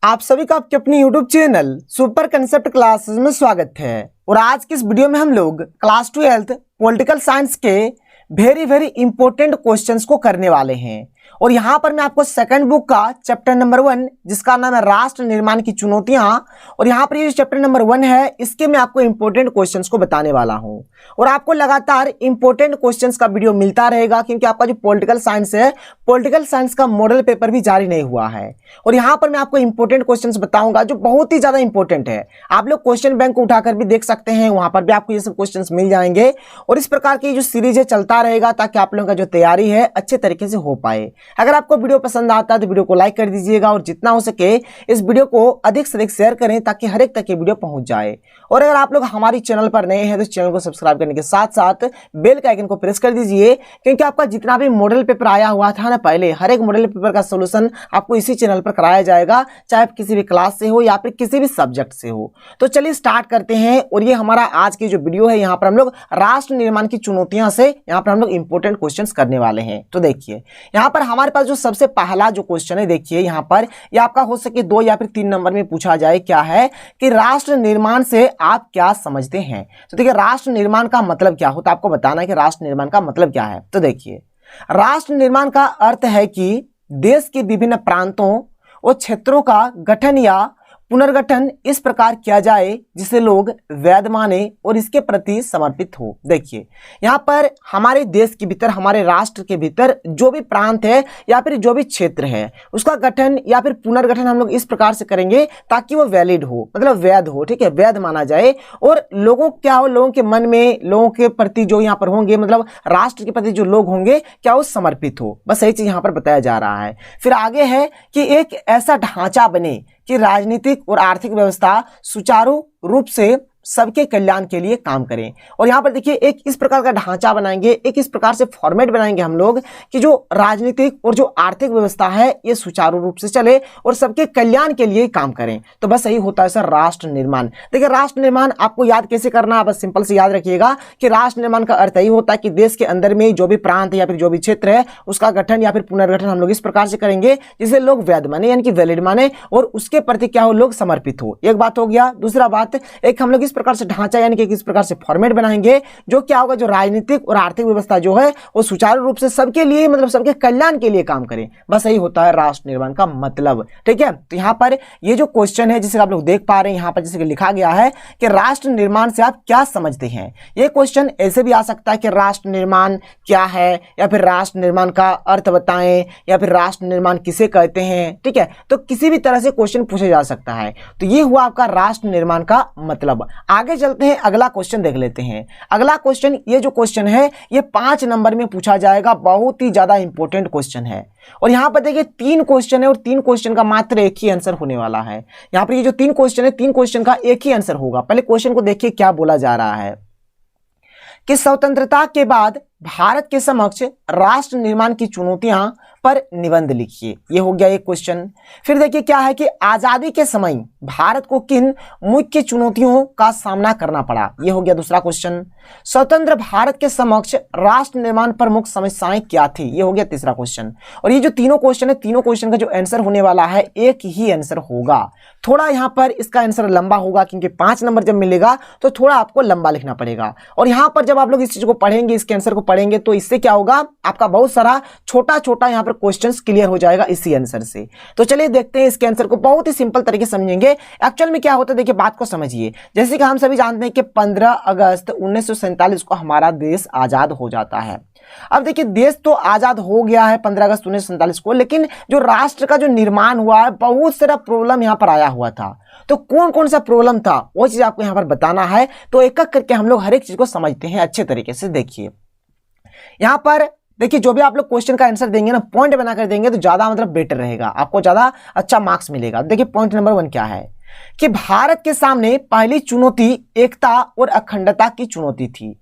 आप सभी का आपके अपनी YouTube channel super concept classes में स्वागत है। और आज की इस वीडियो में हम लोग क्लास 12 पॉलिटिकल साइंस के वेरी इंपॉर्टेंट क्वेश्चंस को करने वाले हैं। और यहाँ पर मैं आपको सेकंड बुक का चैप्टर नंबर 1 जिसका नाम है राष्ट्र निर्माण की चुनौतियां, और यहाँ पर ये चैप्टर नंबर 1 है, इसके मैं आपको इंपॉर्टेंट क्वेश्चंस को बताने वाला हूँ। और आपको लगातार इंपॉर्टेंट क्वेश्चंस का वीडियो मिलता रहेगा क्योंकि आपका जो पॉलिटिकल साइंस है, पॉलिटिकल साइंस का मॉडल पेपर भी जारी नहीं हुआ है। और यहाँ पर मैं आपको इंपॉर्टेंट क्वेश्चंस बताऊंगा जो बहुत ही ज्यादा इंपॉर्टेंट है। आप लोग क्वेश्चन बैंक को उठाकर भी देख सकते हैं, वहां पर भी आपको ये सब क्वेश्चंस मिल जाएंगे। और इस प्रकार की जो सीरीज है चलता रहेगा ताकि आप लोगों का जो तैयारी है अच्छे तरीके से हो पाए। अगर आपको वीडियो पसंद आता है तो वीडियो को लाइक कर दीजिएगा और जितना हो सके इस वीडियो को अधिक से अधिक शेयर करें ताकि हर एक तक ये वीडियो पहुंच जाए। और अगर आप लोग हमारी चैनल पर नए हैं तो चैनल को सब्सक्राइब करने के साथ साथ बेल के आइकन को प्रेस कर दीजिए, क्योंकि आपका जितना भी मॉडल पेपर आया हुआ था ना, पहले हर एक मॉडल पेपर का सोल्यूशन आपको इसी चैनल पर कराया जाएगा, चाहे आप किसी भी क्लास से हो या फिर किसी भी सब्जेक्ट से हो। तो चलिए स्टार्ट करते हैं। और ये हमारा आज की जो वीडियो है, यहाँ पर हम लोग राष्ट्र निर्माण की चुनौतियां से यहाँ पर हम लोग इंपॉर्टेंट क्वेश्चंस करने वाले हैं। तो देखिए यहाँ पर हमारे पास जो सबसे पहला जो क्वेश्चन है, देखिए यहाँ पर ये आपका हो सके 2 या फिर 3 नंबर में पूछा जाए, क्या है कि राष्ट्र निर्माण से आप क्या समझते हैं। तो देखिए राष्ट्र निर्माण का मतलब क्या होता है, आपको बताना है कि राष्ट्र निर्माण का मतलब क्या है। तो देखिए राष्ट्र निर्माण का अर्थ है कि देश के विभिन्न प्रांतों और क्षेत्रों का गठन या पुनर्गठन इस प्रकार किया जाए जिसे लोग वैध माने और इसके प्रति समर्पित हो। देखिए यहाँ पर हमारे देश के भीतर, हमारे राष्ट्र के भीतर जो भी प्रांत है या फिर जो भी क्षेत्र है, उसका गठन या फिर पुनर्गठन हम लोग इस प्रकार से करेंगे ताकि वो वैलिड हो, मतलब वैध हो, ठीक है, वैध माना जाए। और लोगों क्या हो, लोगों के मन में, लोगों के प्रति जो यहाँ पर होंगे, मतलब राष्ट्र के प्रति जो लोग होंगे, क्या वो समर्पित हो। बस यही चीज यहाँ पर बताया जा रहा है। फिर आगे है कि एक ऐसा ढांचा बने कि राजनीतिक और आर्थिक व्यवस्था सुचारू रूप से सबके कल्याण के लिए काम करें। और यहाँ पर देखिए एक इस प्रकार का ढांचा बनाएंगे, एक इस प्रकार से फॉर्मेट बनाएंगे हम लोग कि जो राजनीतिक और जो आर्थिक व्यवस्था है ये सुचारू रूप से चले और सबके कल्याण के लिए काम करें। तो बस यही होता है सर राष्ट्र निर्माण। देखिए राष्ट्र निर्माण आपको याद कैसे करना है, बस सिंपल से याद रखिएगा कि राष्ट्र निर्माण का अर्थ यही होता है कि देश के अंदर में जो भी प्रांत या फिर जो भी क्षेत्र है उसका गठन या फिर पुनर्गठन हम लोग इस प्रकार से करेंगे जिसे लोग वैध माने, यानी कि वैलिड माने, और उसके प्रति क्या हो, लोग समर्पित हो। एक बात हो गया। दूसरा बात, एक हम लोग प्रकार से ढांचा यानी कि किस प्रकार से फॉर्मेट बनाएंगे जो क्या होगा, जो राजनीतिक और आर्थिक व्यवस्था जो है वो सुचारू रूप से सबके लिए, मतलब सबके कल्याण के लिए काम करें। बस यही होता है राष्ट्र निर्माण का मतलब, ठीक है। तो यहाँ पर ये जो क्वेश्चन है जिसे आप लोग देख पा रहे हैं, यहाँ पर जैसे कि लिखा गया है कि राष्ट्र निर्माण से आप क्या समझते हैं। ये क्वेश्चन ऐसे भी आ सकता है कि राष्ट्र निर्माण क्या है, या फिर राष्ट्र निर्माण का अर्थ बताएं, या फिर राष्ट्र निर्माण किसे कहते हैं, ठीक है। तो किसी भी तरह से क्वेश्चन पूछा जा सकता है। तो ये हुआ आपका राष्ट्र निर्माण का मतलब। आगे चलते हैं, अगला क्वेश्चन देख लेते हैं। अगला क्वेश्चन, ये जो क्वेश्चन है ये 5 नंबर में पूछा जाएगा, बहुत ही ज्यादा इंपॉर्टेंट क्वेश्चन है। और यहां पर देखिए 3 क्वेश्चन है और 3 क्वेश्चन का मात्र एक ही आंसर होने वाला है। यहां पर ये जो 3 क्वेश्चन है, 3 क्वेश्चन का एक ही आंसर होगा। पहले क्वेश्चन को देखिए क्या बोला जा रहा है कि स्वतंत्रता के बाद भारत के समक्ष राष्ट्र निर्माण की चुनौतियां पर निबंध लिखिए। ये हो गया एक क्वेश्चन। फिर देखिए क्या है कि आजादी के समय भारत को किन मुख्य चुनौतियों का सामना करना पड़ा। ये हो गया दूसरा क्वेश्चन। स्वतंत्र भारत के समक्ष राष्ट्र निर्माण प्रमुख समस्याएं क्या थी। ये हो गया तीसरा क्वेश्चन। और ये जो तीनों क्वेश्चन है, तीनों क्वेश्चन का जो आंसर होने वाला है एक ही आंसर होगा। थोड़ा यहाँ पर इसका आंसर लंबा होगा क्योंकि 5 नंबर जब मिलेगा तो थोड़ा आपको लंबा लिखना पड़ेगा। और यहाँ पर जब आप लोग इस चीज को पढ़ेंगे, इसके आंसर को पढ़ेंगे, तो इससे क्या होगा, आपका बहुत सारा छोटा छोटा यहाँ पर क्वेश्चंस क्लियर हो जाएगा इसी आंसर से। तो चलिए देखते हैं इसके आंसर को, बहुत ही सिंपल तरीके से समझेंगे। एक्चुअल में क्या होता है, देखिए बात को समझिए। जैसे कि हम सभी जानते हैं कि 15 अगस्त 1947 को हमारा देश आजाद हो जाता है। अब देखिए देश तो आजाद हो गया है 15 अगस्त 1947 को, लेकिन जो राष्ट्र का जो निर्माण हुआ है, बहुत सारा प्रॉब्लम यहाँ पर आया हुआ था। तो कौन कौन सा प्रॉब्लम था वो चीज आपको यहाँ पर बताना है। तो एक एक करके हम लोग हर एक चीज को समझते हैं अच्छे तरीके से। देखिए यहाँ पर देखिए जो भी आप लोग क्वेश्चन का आंसर देंगे ना, पॉइंट बनाकर देंगे तो ज्यादा मतलब बेटर रहेगा, आपको ज्यादा अच्छा मार्क्स मिलेगा। देखिए पॉइंट नंबर 1 क्या है कि भारत के सामने पहली चुनौती एकता और अखंडता की चुनौती थी।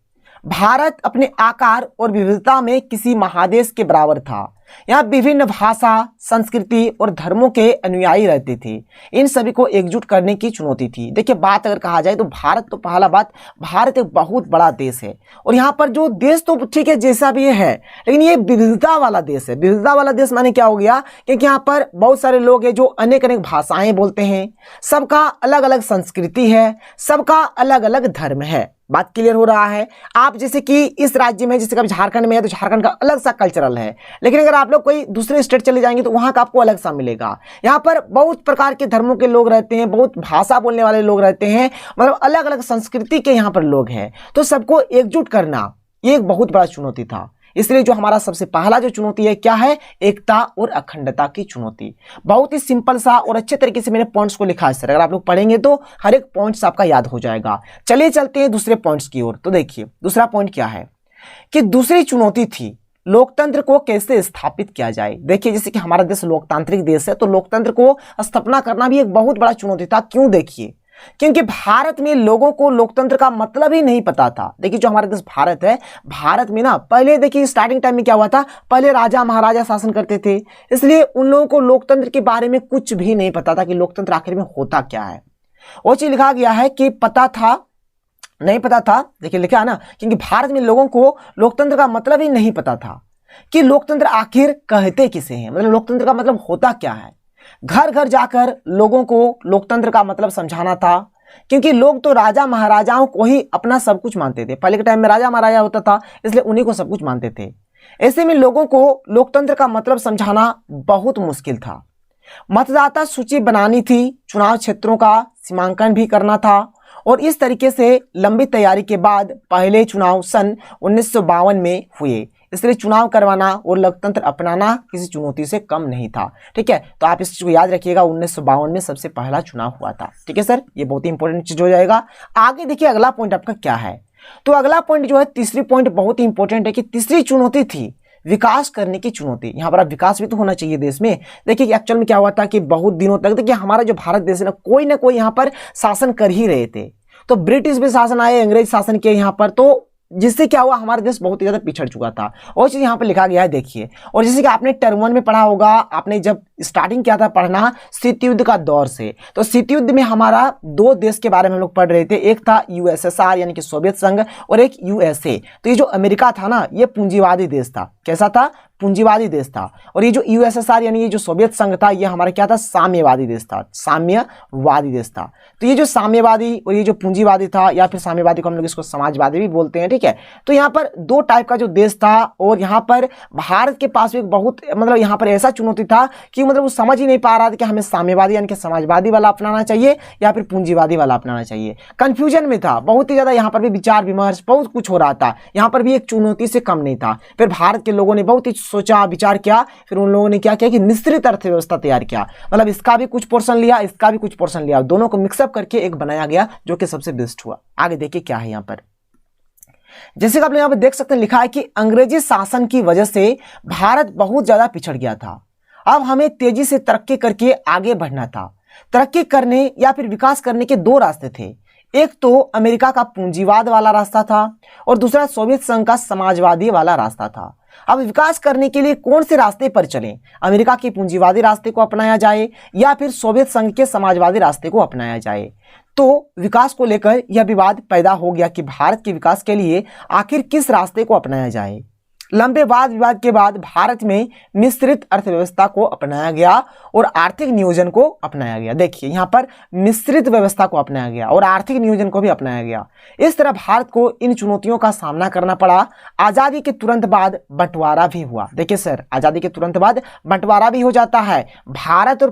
भारत अपने आकार और विविधता में किसी महादेश के बराबर था। यहाँ विभिन्न भाषा, संस्कृति और धर्मों के अनुयायी रहते थे। इन सभी को एकजुट करने की चुनौती थी। देखिए, बात अगर कहा जाए तो भारत, तो पहला बात, भारत एक बहुत बड़ा देश है और यहाँ पर जो देश तो ठीक है जैसा भी है, लेकिन ये विविधता वाला देश है। विविधता वाला देश माने क्या हो गया, क्योंकि यहाँ पर बहुत सारे लोग हैं जो अनेक अनेक भाषाएं बोलते हैं, सबका अलग अलग संस्कृति है, सबका अलग अलग धर्म है। बात क्लियर हो रहा है। आप जैसे कि इस राज्य में, जैसे कि झारखंड में है तो झारखंड का अलग सा कल्चरल है, लेकिन अगर आप लोग कोई दूसरे स्टेट चले जाएंगे तो वहां का आपको अलग सा मिलेगा। यहाँ पर बहुत प्रकार के धर्मों के लोग रहते हैं, बहुत भाषा बोलने वाले लोग रहते हैं, मतलब अलग अलग संस्कृति के यहाँ पर लोग हैं। तो सबको एकजुट करना ये एक बहुत बड़ा चुनौती था। इसलिए जो हमारा सबसे पहला जो चुनौती है क्या है, एकता और अखंडता की चुनौती। बहुत ही सिंपल सा और अच्छे तरीके से मैंने पॉइंट्स को लिखा है सर, अगर आप लोग पढ़ेंगे तो हर एक पॉइंट्स आपका याद हो जाएगा। चलिए चलते हैं दूसरे पॉइंट्स की ओर। तो देखिए दूसरा पॉइंट क्या है कि दूसरी चुनौती थी लोकतंत्र को कैसे स्थापित किया जाए। देखिए, जैसे कि हमारा देश लोकतांत्रिक देश है, तो लोकतंत्र को स्थापना करना भी एक बहुत बड़ा चुनौती था। क्यों? देखिए, क्योंकि भारत में लोगों को लोकतंत्र का मतलब ही नहीं पता था। देखिए, जो हमारा देश भारत है, भारत में ना पहले देखिए स्टार्टिंग टाइम में क्या हुआ था, पहले राजा महाराजा शासन करते थे, इसलिए उन लोगों को लोकतंत्र के बारे में कुछ भी नहीं पता था कि लोकतंत्र आखिर में होता क्या है। वो चीज लिखा गया है कि पता था, नहीं पता था। देखिए लिखा है ना, क्योंकि भारत में लोगों को लोकतंत्र का मतलब ही नहीं पता था कि लोकतंत्र आखिर कहते किसे हैं, मतलब लोकतंत्र का मतलब होता क्या है। घर घर जाकर लोगों को लोकतंत्र का मतलब समझाना था, क्योंकि लोग तो राजा महाराजाओं को ही अपना सब कुछ मानते थे। पहले के टाइम में राजा महाराजा होता था, इसलिए उन्हीं को सब कुछ मानते थे। ऐसे में लोगों को लोकतंत्र का मतलब समझाना बहुत मुश्किल था। मतदाता सूची बनानी थी, चुनाव क्षेत्रों का सीमांकन भी करना था, और इस तरीके से लंबी तैयारी के बाद पहले चुनाव सन 1952 में हुए। इसलिए चुनाव करवाना और लोकतंत्र अपनाना किसी चुनौती से कम नहीं था। ठीक है, तो आप इस चीज को याद रखिएगा, 1952 में सबसे पहला चुनाव हुआ था। ठीक है सर, ये बहुत ही इंपॉर्टेंट चीज हो जाएगा। आगे देखिए अगला पॉइंट आपका क्या है। तो अगला पॉइंट जो है, तीसरी पॉइंट बहुत ही इंपॉर्टेंट है कि तीसरी चुनौती थी विकास करने की चुनौती। यहाँ पर अब विकास भी तो होना चाहिए देश में। देखिए एक्चुअल में क्या हुआ था कि बहुत दिनों तक देखिए हमारा जो भारत देश है ना कोई यहाँ पर शासन कर ही रहे थे। तो ब्रिटिश भी शासन आए, अंग्रेज शासन किए यहाँ पर, तो जिससे क्या हुआ, हमारा देश बहुत ही ज्यादा पिछड़ चुका था। और चीज यहाँ पे लिखा गया है देखिए। और जैसे कि आपने टर्म 1 में पढ़ा होगा, आपने जब स्टार्टिंग किया था पढ़ना शीत युद्ध का दौर से, तो शीत युद्ध में हमारा दो देश के बारे में हम लोग पढ़ रहे थे। एक था यूएसएसआर यानी कि सोवियत संघ, और एक यूएसए। तो ये जो अमेरिका था ना, ये पूंजीवादी देश था। कैसा था? पूंजीवादी देश था। और ये जो यूएसएसआर यानी ये जो सोवियत संघ था, ये हमारा क्या था? साम्यवादी देश था, साम्यवादी देश था। तो ये जो साम्यवादी और ये जो पूंजीवादी था, या फिर साम्यवादी को हम लोग इसको समाजवादी भी बोलते हैं। ठीक है, तो यहाँ पर दो टाइप का जो देश था, और यहाँ पर भारत के पास एक बहुत मतलब यहाँ पर ऐसा चुनौती था कि मतलब वो समझ ही नहीं पा रहा था कि हमें साम्यवादी यानी कि समाजवादी वाला अपनाना चाहिए या फिर पूंजीवादी वाला अपनाना चाहिए। कंफ्यूजन में था, बहुत ही ज्यादा यहाँ पर भी विचार विमर्श बहुत कुछ हो रहा था। यहाँ पर भी एक चुनौती से कम नहीं था। फिर भारत के लोगों ने बहुत ही सोचा, विचार किया, फिर उन लोगों ने क्या किया कि मिश्रित अर्थव्यवस्था तैयार किया। मतलब इसका भी कुछ पोर्शन लिया, इसका भी कुछ पोर्शन लिया, दोनों को मिक्सअप करके एक बनाया गया, जो कि सबसे बेस्ट हुआ। आगे देखिए क्या है यहाँ पर। जैसे कि आप यहाँ पर देख सकते हैं, लिखा है कि अंग्रेजी शासन की वजह से भारत बहुत ज्यादा पिछड़ गया था। अब हमें तेजी से तरक्की करके आगे बढ़ना था। तरक्की करने या फिर विकास करने के दो रास्ते थे। एक तो अमेरिका का पूंजीवाद वाला रास्ता था, और दूसरा सोवियत संघ का समाजवादी वाला रास्ता था। अब विकास करने के लिए कौन से रास्ते पर चलें? अमेरिका के पूंजीवादी रास्ते को अपनाया जाए या फिर सोवियत संघ के समाजवादी रास्ते को अपनाया जाए? तो विकास को लेकर यह विवाद पैदा हो गया कि भारत के विकास के लिए आखिर किस रास्ते को अपनाया जाए। लंबे वाद विवाद के बाद भारत में मिश्रित अर्थव्यवस्था को अपनाया गया और आर्थिक नियोजन को अपनाया गया। देखिए यहाँ पर मिश्रित व्यवस्था को अपनाया गया और आर्थिक नियोजन को भी अपनाया गया। इस तरह भारत को इन चुनौतियों का सामना करना पड़ा। आजादी के तुरंत बाद बंटवारा भी हुआ। देखिए सर, आजादी के तुरंत बाद बंटवारा भी हो जाता है। भारत और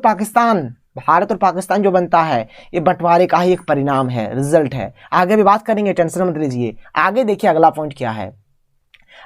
पाकिस्तान जो बनता है, ये बंटवारे का ही एक परिणाम है, रिजल्ट है। आगे भी बात करेंगे, टेंशन मत लीजिए। आगे देखिए अगला पॉइंट क्या है।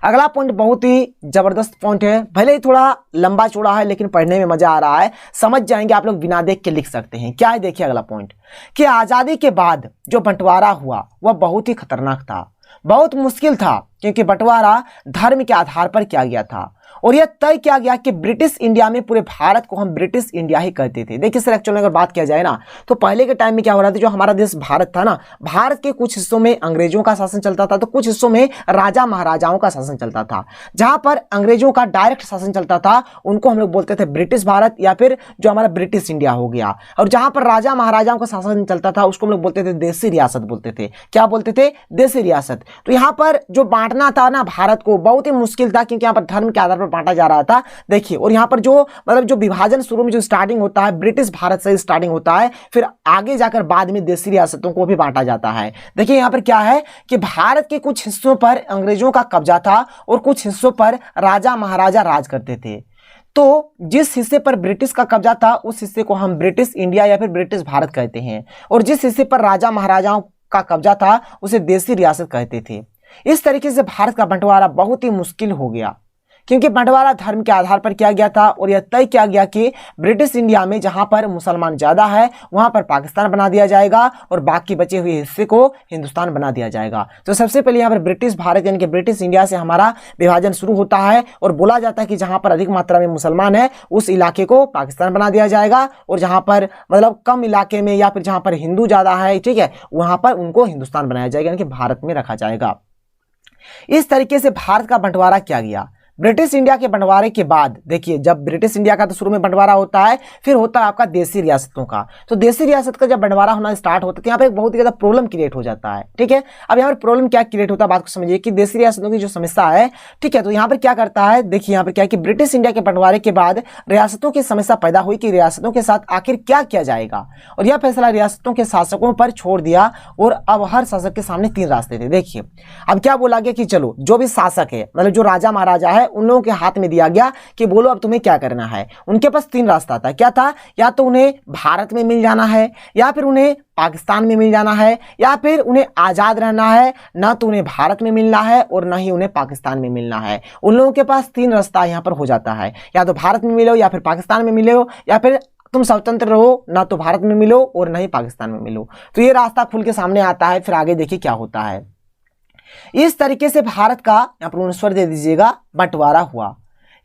अगला पॉइंट बहुत ही जबरदस्त पॉइंट है, भले ही थोड़ा लंबा चौड़ा है, लेकिन पढ़ने में मजा आ रहा है। समझ जाएंगे आप लोग, बिना देख के लिख सकते हैं। क्या है देखिए अगला पॉइंट, कि आजादी के बाद जो बंटवारा हुआ वह बहुत ही खतरनाक था, बहुत मुश्किल था, क्योंकि बंटवारा धर्म के आधार पर किया गया था और यह तय किया गया कि ब्रिटिश इंडिया में पूरे भारत को हम ब्रिटिश इंडिया ही कहते थे। देखिए सर, एक्चुअली अगर बात किया जाए ना, तो पहले के टाइम में क्या हो रहा था, जो हमारा देश भारत था ना, भारत के कुछ हिस्सों में अंग्रेजों का शासन चलता था, तो कुछ हिस्सों में राजा महाराजाओं का शासन चलता था। जहां पर अंग्रेजों का डायरेक्ट शासन चलता था उनको हम लोग बोलते थे ब्रिटिश भारत, या फिर जो हमारा ब्रिटिश इंडिया हो गया। और जहां पर राजा महाराजाओं का शासन चलता था उसको हम लोग बोलते थे देसी रियासत बोलते थे। क्या बोलते थे? देसी रियासत। तो यहां पर जो बांटना था ना भारत को, बहुत ही मुश्किल था, क्योंकि यहां पर धर्म के आधार पर बांटा जा रहा था। देखिए, और यहां पर जो मतलब जो विभाजन शुरू में जो स्टार्टिंग होता है ब्रिटिश भारत से स्टार्टिंग होता है, फिर आगे जाकर बाद में देसी रियासतों को भी बांटा जाता है। देखिए यहां पर क्या है कि भारत के कुछ हिस्सों पर अंग्रेजों का कब्जा था और कुछ हिस्सों पर राजा महाराजा राज करते थे। तो जिस हिस्से पर ब्रिटिश का कब्जा था उस हिस्से को हम ब्रिटिश इंडिया या फिर ब्रिटिश भारत कहते हैं, और जिस हिस्से पर राजा महाराजाओं का कब्जा था उसे देसी रियासत कहते थे। इस तरीके से भारत का बंटवारा बहुत ही मुश्किल हो गया, क्योंकि बंटवारा धर्म के आधार पर किया गया था, और यह तय किया गया कि ब्रिटिश इंडिया में जहां पर मुसलमान ज्यादा है वहां पर पाकिस्तान बना दिया जाएगा और बाकी बचे हुए हिस्से को हिंदुस्तान बना दिया जाएगा। तो सबसे पहले यहाँ पर ब्रिटिश भारत यानी कि ब्रिटिश इंडिया से हमारा विभाजन शुरू होता है, और बोला जाता है कि जहां पर अधिक मात्रा में मुसलमान है उस इलाके को पाकिस्तान बना दिया जाएगा, और जहां पर मतलब कम इलाके में या फिर जहां पर हिंदू ज्यादा है, ठीक है, वहां पर उनको हिंदुस्तान बनाया जाएगा यानी कि भारत में रखा जाएगा। इस तरीके से भारत का बंटवारा किया गया। ब्रिटिश इंडिया के बंटवारे के बाद देखिए, जब ब्रिटिश इंडिया का तो शुरू में बंटवारा होता है, फिर होता है आपका देसी रियासतों का। तो देसी रियासत का जब बंटवारा होना स्टार्ट होता है तो यहाँ पे एक बहुत ही ज्यादा प्रॉब्लम क्रिएट हो जाता है। ठीक है, अब यहाँ पर प्रॉब्लम क्या क्रिएट होता है बात को समझिए कि देसी रियासतों की जो समस्या है, ठीक है, तो यहाँ पर क्या करता है, देखिए यहाँ पर क्या है कि ब्रिटिश इंडिया के बंटवारे के बाद रियासतों की समस्या पैदा हुई कि रियासतों के साथ आखिर क्या किया जाएगा, और यह फैसला रियासतों के शासकों पर छोड़ दिया। और अब हर शासक के सामने 3 रास्ते थे। देखिए अब क्या बोला गया कि चलो जो भी शासक है, मतलब जो राजा महाराजा है, उन लोगों के हाथ में दिया गया कि बोलो अब तुम्हें क्या करना है। उनके पास 3 रास्ता था। क्या था? या तो उन्हें भारत में मिल जाना है, या फिर उन्हें पाकिस्तान में मिल जाना है, या फिर उन्हें आजाद रहना है। ना तो उन्हें भारत में मिलना है और ना ही उन्हें पाकिस्तान में मिलना है। उन लोगों के पास 3 रास्ता यहाँ पर हो जाता है, या तो भारत में मिलो, या फिर पाकिस्तान में मिलो, या फिर तुम स्वतंत्र रहो, ना तो भारत में मिलो और ना ही पाकिस्तान में मिलो। तो ये रास्ता खुल के सामने आता है। फिर आगे देखिए क्या होता है। इस तरीके से भारत का यहाँ पर 19 दे दीजिएगा बंटवारा हुआ।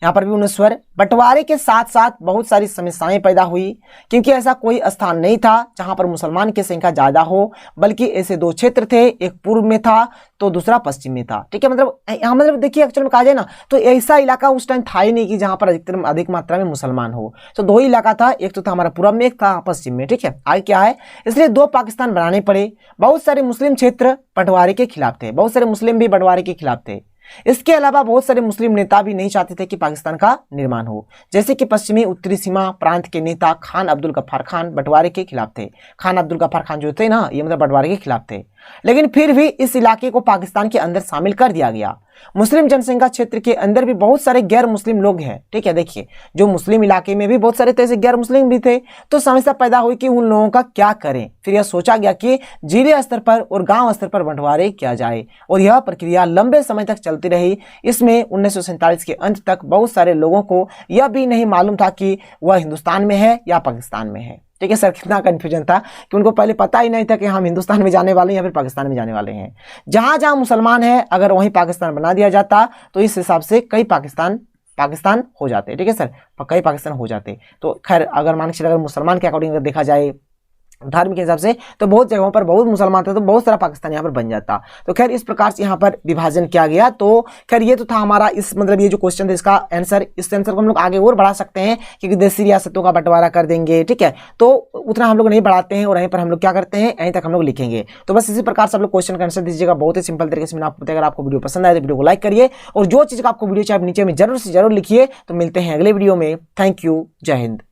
यहाँ पर भी 19 बंटवारे के साथ साथ बहुत सारी समस्याएं पैदा हुई, क्योंकि ऐसा कोई स्थान नहीं था जहां पर मुसलमान की संख्या ज्यादा हो, बल्कि ऐसे 2 क्षेत्र थे, एक पूर्व में था तो दूसरा पश्चिम में था। ठीक है, मतलब देखिए एक्चुअल में कहा जाए ना तो ऐसा इलाका उस टाइम था ही नहीं कि जहां पर अधिक मात्रा में मुसलमान हो। तो 2 ही इलाका था, एक तो था हमारा पूर्व में, एक था पश्चिम में। ठीक है, आगे क्या है, इसलिए 2 पाकिस्तान बनाने पड़े। बहुत सारे मुस्लिम क्षेत्र बंटवारे के खिलाफ थे, बहुत सारे मुस्लिम भी बंटवारे के खिलाफ थे। इसके अलावा बहुत सारे मुस्लिम नेता भी नहीं चाहते थे कि पाकिस्तान का निर्माण हो, जैसे कि पश्चिमी उत्तरी सीमा प्रांत के नेता खान अब्दुल गफ्फार खान बंटवारे के खिलाफ थे। खान अब्दुल गफ्फार खान जो थे ना, ये मतलब बंटवारे के खिलाफ थे, लेकिन फिर भी इस इलाके को पाकिस्तान के अंदर शामिल कर दिया गया। मुस्लिम जनसंख्या क्षेत्र के अंदर भी बहुत सारे गैर मुस्लिम लोग हैं। ठीक है, देखिए जो मुस्लिम इलाके में भी बहुत सारे ऐसे गैर मुस्लिम भी थे। तो समस्या पैदा हुई कि उन लोगों का क्या करें। फिर यह सोचा गया कि जिले स्तर पर और गांव स्तर पर बंटवारे किया जाए, और यह प्रक्रिया लंबे समय तक चलती रही। इसमें 1947 के अंत तक बहुत सारे लोगों को यह भी नहीं मालूम था कि वह हिंदुस्तान में है या पाकिस्तान में है। ठीक है सर, कितना कंफ्यूजन था कि उनको पहले पता ही नहीं था कि हम हिंदुस्तान में जाने वाले हैं या फिर पाकिस्तान में जाने वाले हैं। जहां जहां मुसलमान है अगर वहीं पाकिस्तान बना दिया जाता तो इस हिसाब से कई पाकिस्तान हो जाते। ठीक है सर, कई पाकिस्तान हो जाते। तो खैर अगर मान के चलिए अगर मुसलमान के अकॉर्डिंग अगर देखा जाए धर्म के हिसाब से तो बहुत जगहों पर बहुत मुसलमान थे, तो बहुत सारा पाकिस्तान यहाँ पर बन जाता। तो खैर इस प्रकार से यहाँ पर विभाजन किया गया। तो खैर ये तो था हमारा इस मतलब ये जो क्वेश्चन था इसका आंसर। इस आंसर को हम लोग आगे और बढ़ा सकते हैं क्योंकि देसी रियासतों का बंटवारा कर देंगे। ठीक है, तो उतना हम लोग नहीं बढ़ाते हैं और यहीं पर हम लोग क्या करते हैं, यहीं तक हम लोग लिखेंगे। तो बस इसी प्रकार से आप लोग क्वेश्चन का आंसर दीजिएगा, बहुत ही सिंपल तरीके से मैंने आपको बताया। अगर आपको वीडियो पसंद आए तो वीडियो को लाइक करिए, और जो चीज़ का आपको वीडियो चाहिए नीचे में जरूर से जरूर लिखिए। तो मिलते हैं अगले वीडियो में। थैंक यू, जय हिंद।